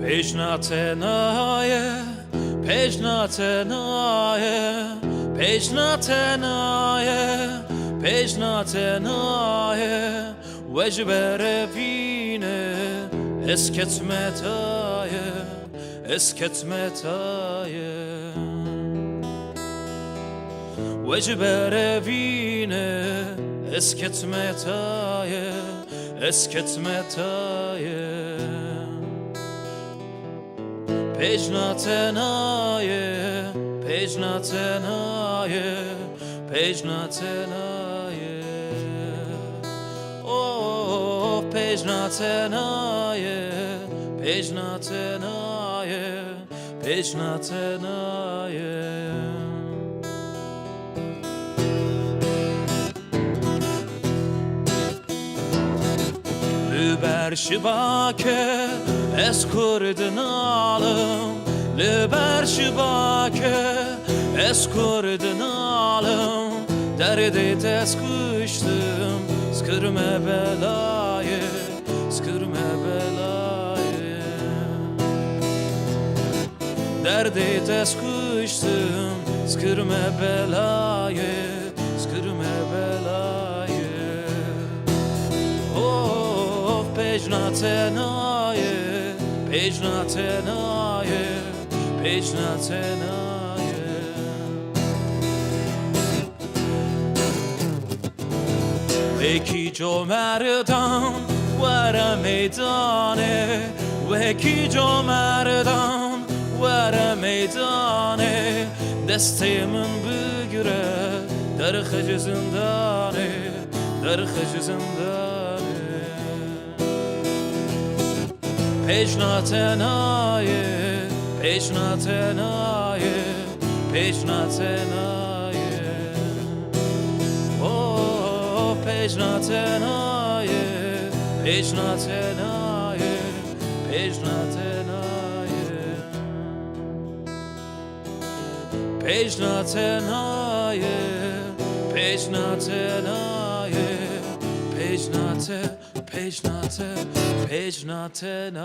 Pejnatenaye, pejnatenaye, pejnatenaye, pejnatenaye, vecbere vine, esketmetaye, esketmetaye. Vecbere vine, esketmetaye, esketmetaye. Pejnatenaye, pejnatenaye, pejnatenaye. Oh, pejnatenaye, pejnatenaye, pejnatenaye. Lüber şibake es kurdunalım, lüber şibake es kurdunalım. Derdi tez kuştum, skırme belayı, skırme belayı. Derdi tez kuştum, skırme belayı, skırme belayı. Oh, pejnatenaye, pejnatenaye, pejnatenaye. Veki comerdan vere meydane, veki comerdan vere meydane. Desteğimin bügüre, derhacı zindane, derhacı zindane. Pejnatenaye, pejnatenaye, pejnatenaye. Oh, pejnatenaye, pejnatenaye, pejnatenaye. Pejnatenaye, pejnatenaye, pejnate, pejnate, pejnatenaye.